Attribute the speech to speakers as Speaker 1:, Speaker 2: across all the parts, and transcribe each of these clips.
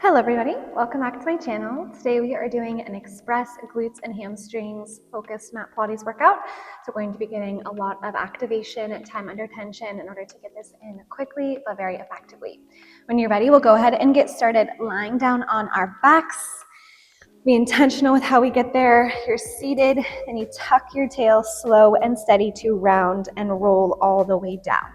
Speaker 1: Hello everybody, welcome back to my channel. Today we are doing an express glutes and hamstrings focused mat Pilates workout. So we're going to be getting a lot of activation, time under tension in order to get this in quickly but very effectively. When you're ready, we'll go ahead and get started lying down on our backs. Be intentional with how we get there. You're seated, then you tuck your tail slow and steady to round and roll all the way down.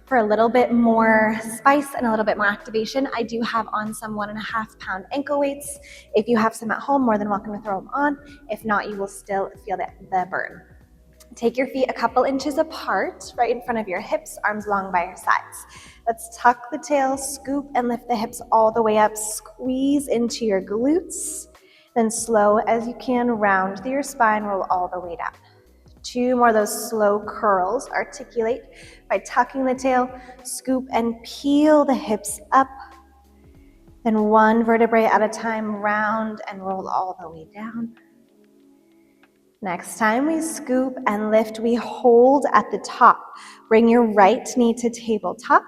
Speaker 1: For a little bit more spice and a little bit more activation, I do have on some 1.5 pound ankle weights. If you have some at home, more than welcome to throw them on. If not, you will still feel the burn. Take your feet a couple inches apart, right in front of your hips, arms long by your sides. Let's tuck the tail, scoop and lift the hips all the way up, squeeze into your glutes. Then slow as you can, round through your spine, roll all the way down. 2 more of those slow curls. Articulate by tucking the tail, scoop and peel the hips up. Then 1 vertebrae at a time, round and roll all the way down. Next time we scoop and lift, we hold at the top. Bring your right knee to tabletop.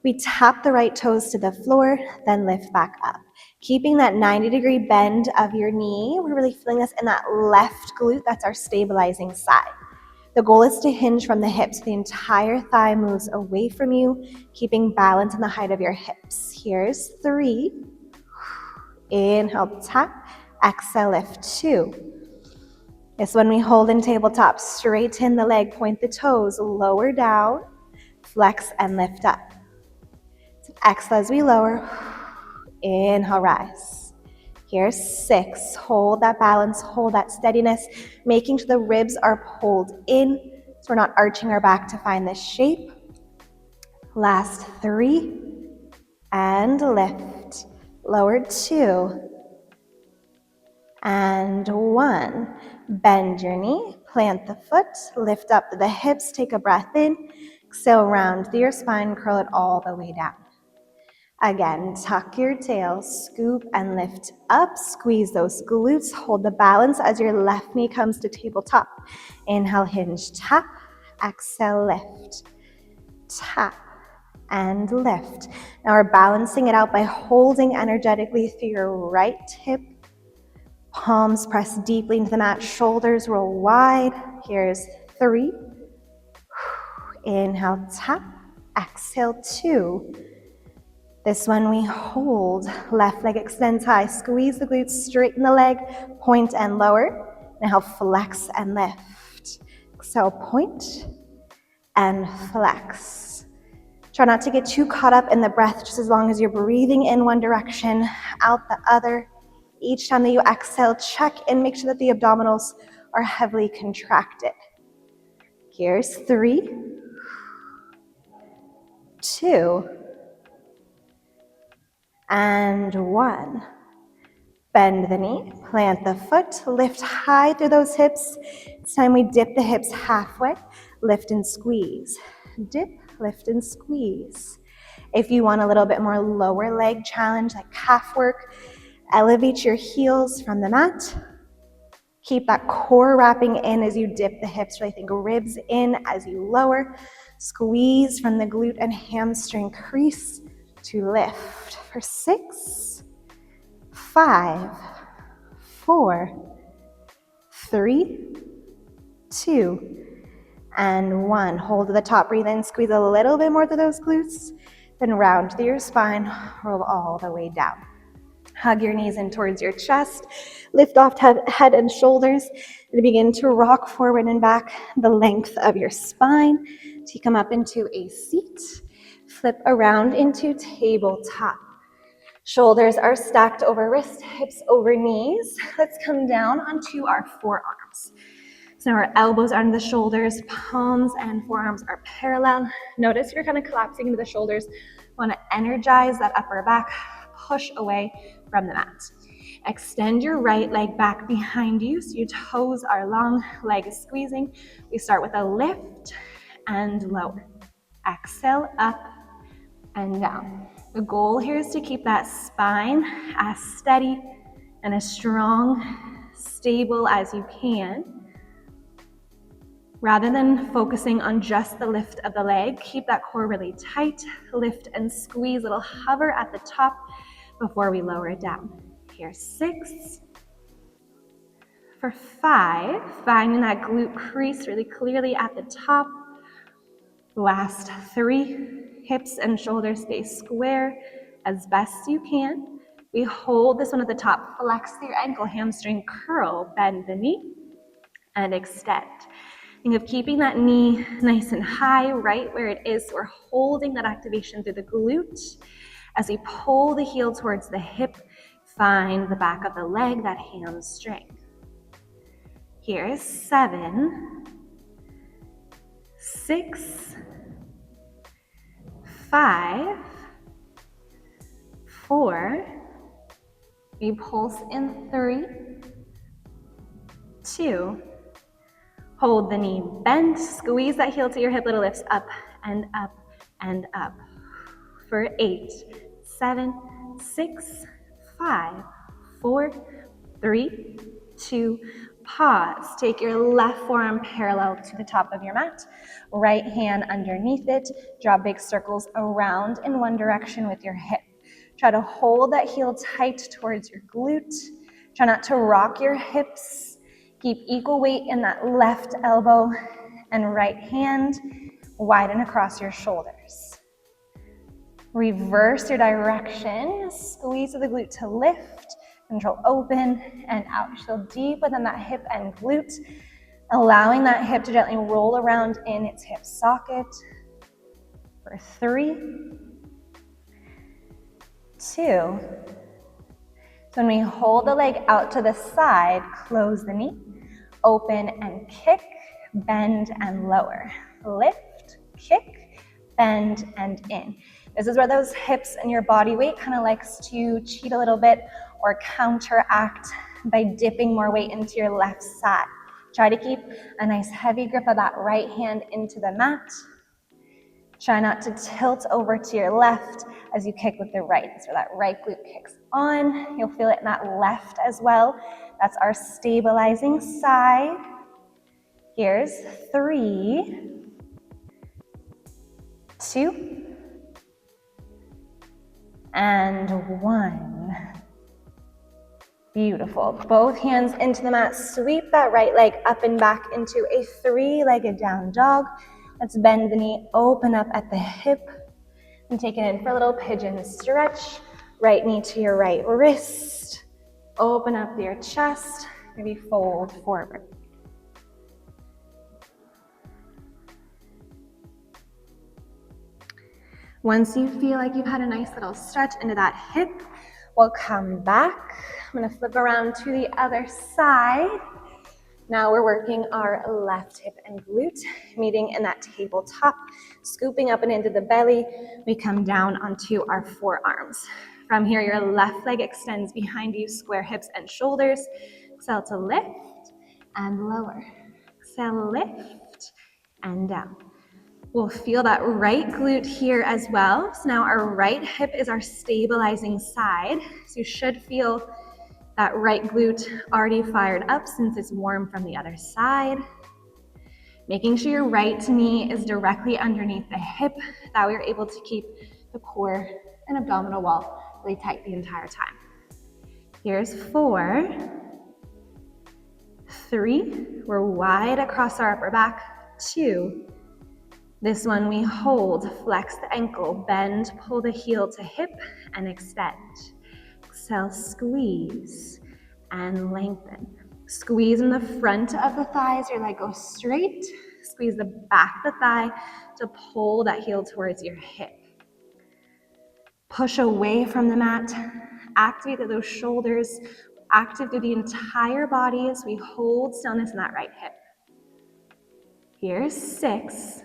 Speaker 1: We tap the right toes to the floor, then lift back up. Keeping that 90-degree bend of your knee. We're really feeling this in that left glute. That's our stabilizing side. The goal is to hinge from the hips. The entire thigh moves away from you, keeping balance in the height of your hips. Here's 3. Inhale, tap. Exhale, lift. 2. This one we hold in tabletop. Straighten the leg, point the toes, lower down, flex and lift up. Exhale as we lower. Inhale, rise. Here's 6. Hold that balance, hold that steadiness, making sure the ribs are pulled in so we're not arching our back to find this shape. Last 3. And lift. Lower 2. And 1. Bend your knee, plant the foot, lift up the hips, take a breath in. Exhale, round through your spine, curl it all the way down. Again, tuck your tail, scoop and lift up, squeeze those glutes, hold the balance as your left knee comes to tabletop. Inhale, hinge, tap, exhale, lift, tap, and lift. Now we're balancing it out by holding energetically through your right hip. Palms press deeply into the mat, shoulders roll wide. Here's 3. Inhale, tap, exhale, 2. This one we hold, left leg extends high, squeeze the glutes, straighten the leg, point and lower. Now flex and lift. Exhale, point and flex. Try not to get too caught up in the breath, just as long as you're breathing in one direction, out the other. Each time that you exhale, check and make sure that the abdominals are heavily contracted. Here's 3, 2, and 1. Bend the knee, plant the foot, lift high through those hips. It's time we dip the hips halfway, lift and squeeze. Dip, lift and squeeze. If you want a little bit more lower leg challenge, like calf work, elevate your heels from the mat. Keep that core wrapping in as you dip the hips. Really think ribs in as you lower. Squeeze from the glute and hamstring crease to lift. For 6, 5, 4, 3, 2, and 1. Hold to the top, breathe in, squeeze a little bit more through those glutes, then round through your spine, roll all the way down. Hug your knees in towards your chest, lift off head and shoulders, and begin to rock forward and back the length of your spine. So you come up into a seat, flip around into tabletop. Shoulders are stacked over wrists, hips over knees. Let's come down onto our forearms. So now our elbows are under the shoulders, palms and forearms are parallel. Notice you're kind of collapsing into the shoulders. Want to energize that upper back, push away from the mat. Extend your right leg back behind you so your toes are long, leg is squeezing. We start with a lift and lower. Exhale, up and down. The goal here is to keep that spine as steady and as strong, stable as you can. Rather than focusing on just the lift of the leg, keep that core really tight, lift and squeeze, little hover at the top, before we lower it down. Here's 6. For 5, finding that glute crease really clearly at the top. Last 3, hips and shoulders stay square as best you can. We hold this one at the top, flex your ankle, hamstring curl, bend the knee, and extend. Think of keeping that knee nice and high, right where it is. So we're holding that activation through the glute. As we pull the heel towards the hip, find the back of the leg, that hamstring. Here's 7, 6, 5, 4, we pulse in 3, 2, hold the knee bent, squeeze that heel to your hip, little lifts up and up and up. For 8, 7, 6, 5, 4, 3, 2, pause. Take your left forearm parallel to the top of your mat, right hand underneath it. Draw big circles around in one direction with your hip. Try to hold that heel tight towards your glute. Try not to rock your hips. Keep equal weight in that left elbow and right hand. Widen across your shoulders. Reverse your direction. Squeeze the glute to lift. Control open and out. Feel deep within that hip and glute. Allowing that hip to gently roll around in its hip socket. For 3, 2. So when we hold the leg out to the side, close the knee, open and kick, bend and lower. Lift, kick, bend and in. This is where those hips and your body weight kind of likes to cheat a little bit or counteract by dipping more weight into your left side. Try to keep a nice heavy grip of that right hand into the mat. Try not to tilt over to your left as you kick with the right. So that right glute kicks on. You'll feel it in that left as well. That's our stabilizing side. Here's 3, 2, and 1. Beautiful. Both hands into the mat. Sweep that right leg up and back into a 3-legged down dog. Let's bend the knee, open up at the hip, and take it in for a little pigeon stretch. Right knee to your right wrist. Open up your chest. Maybe fold forward. Once you feel like you've had a nice little stretch into that hip, we'll come back. I'm going to flip around to the other side. Now we're working our left hip and glute, meeting in that tabletop, scooping up and into the belly. We come down onto our forearms. From here, your left leg extends behind you, square hips and shoulders. Exhale to lift and lower. Exhale, lift and down. We'll feel that right glute here as well. So now our right hip is our stabilizing side. So you should feel that right glute already fired up since it's warm from the other side. Making sure your right knee is directly underneath the hip. That way you're able to keep the core and abdominal wall really tight the entire time. Here's 4, 3, we're wide across our upper back, 2, this one we hold, flex the ankle, bend, pull the heel to hip, and extend. Exhale, squeeze, and lengthen. Squeeze in the front of the thighs, your leg goes straight. Squeeze the back of the thigh to pull that heel towards your hip. Push away from the mat, activate those shoulders, active through the entire body as we hold stillness in that right hip. Here's 6.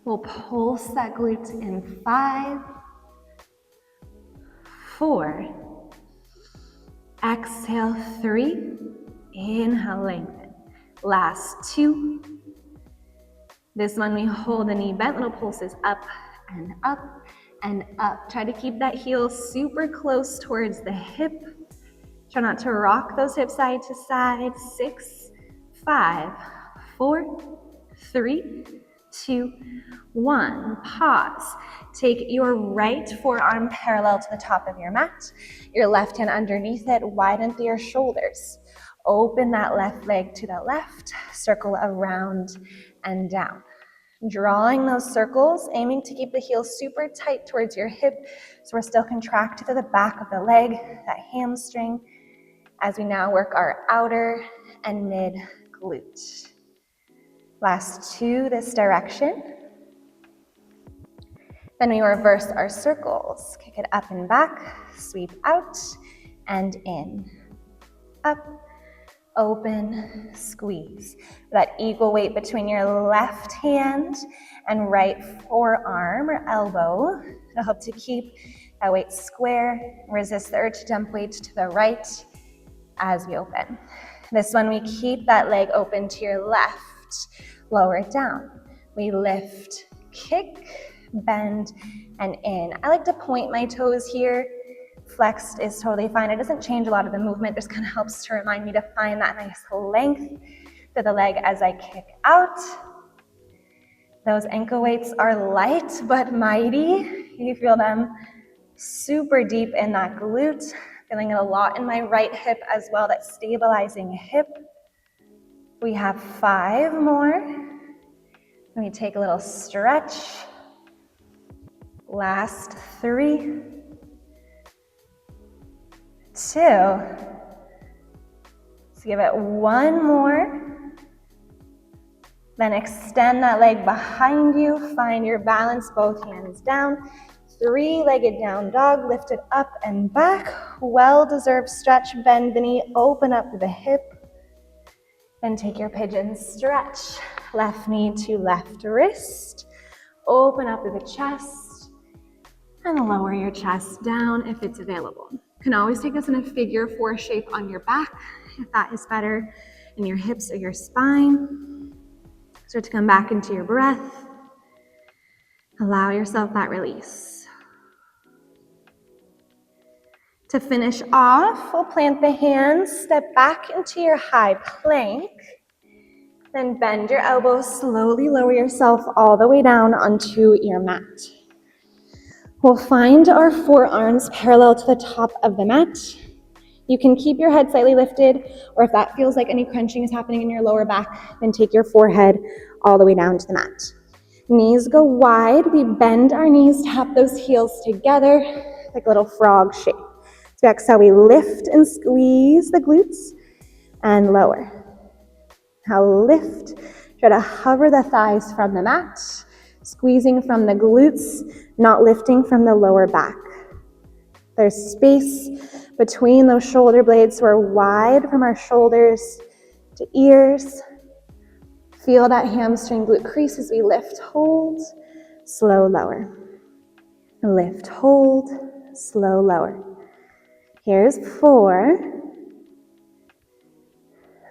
Speaker 1: We'll pulse that glute in 5, 4, exhale 3, inhale, lengthen. Last 2. This one we hold the knee bent, little pulses up and up and up. Try to keep that heel super close towards the hip. Try not to rock those hips side to side. 6, 5, 4, 3, 2, 1. Pause. Take your right forearm parallel to the top of your mat. Your left hand underneath it, widen through your shoulders. Open that left leg to the left, circle around and down. Drawing those circles, aiming to keep the heels super tight towards your hip, so we're still contracted to the back of the leg, that hamstring, as we now work our outer and mid glute. Last 2 this direction. Then we reverse our circles. Kick it up and back, sweep out and in. Up, open, squeeze. That equal weight between your left hand and right forearm or elbow. It'll help to keep that weight square. Resist the urge to dump weight to the right as we open. This one, we keep that leg open to your left. Lower it down. We lift, kick, bend, and in. I like to point my toes here. Flexed is totally fine. It doesn't change a lot of the movement, just kind of helps to remind me to find that nice length to the leg as I kick out. Those ankle weights are light but mighty. You feel them super deep in that glute. Feeling it a lot in my right hip as well, that stabilizing hip. We have 5 more. Let me take a little stretch. Last 3, 2. Let's give it 1 more. Then extend that leg behind you. Find your balance, both hands down. 3-legged down dog, lift it up and back. Well-deserved stretch, bend the knee, open up the hip. Then take your pigeon stretch. Left knee to left wrist. Open up the chest and lower your chest down if it's available. You can always take this in a figure 4 shape on your back if that is better in your hips or your spine. Start to come back into your breath. Allow yourself that release. To finish off, we'll plant the hands, step back into your high plank. Then bend your elbows, slowly lower yourself all the way down onto your mat. We'll find our forearms parallel to the top of the mat. You can keep your head slightly lifted, or if that feels like any crunching is happening in your lower back, then take your forehead all the way down to the mat. Knees go wide. We bend our knees, tap those heels together like a little frog shape. So that's how we lift and squeeze the glutes and lower. Now lift, try to hover the thighs from the mat, squeezing from the glutes, not lifting from the lower back. There's space between those shoulder blades, so we're wide from our shoulders to ears. Feel that hamstring glute crease as we lift, hold, slow, lower. Lift, hold, slow, lower. Here's 4,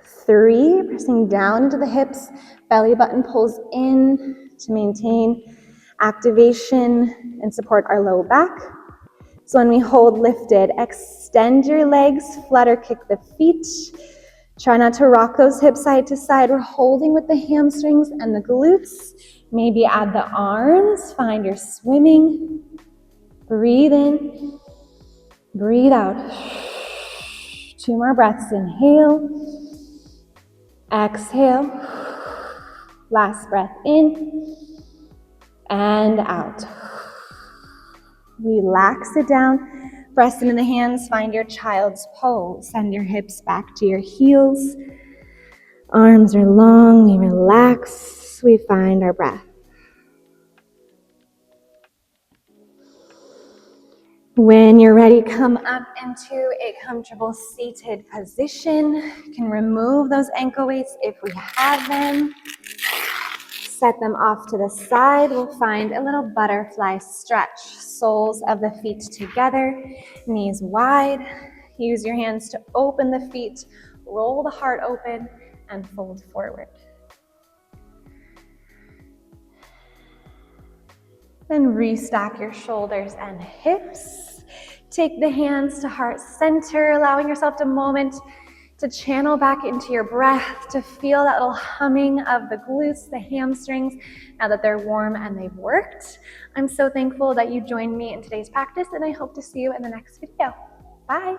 Speaker 1: 3, pressing down into the hips, belly button pulls in to maintain activation and support our low back. So when we hold lifted, extend your legs, flutter kick the feet. Try not to rock those hips side to side. We're holding with the hamstrings and the glutes. Maybe add the arms, find your swimming. Breathe in, breathe out. 2 more breaths, inhale. Exhale, last breath in and out. Relax it down, press into the hands, find your child's pose. Send your hips back to your heels. Arms are long, we relax, we find our breath. When you're ready, come up into a comfortable seated position. You can remove those ankle weights if we have them. Set them off to the side. We'll find a little butterfly stretch. Soles of the feet together, knees wide. Use your hands to open the feet, roll the heart open, and fold forward. Then restack your shoulders and hips. Take the hands to heart center, allowing yourself a moment to channel back into your breath, to feel that little humming of the glutes, the hamstrings, now that they're warm and they've worked. I'm so thankful that you joined me in today's practice, and I hope to see you in the next video. Bye.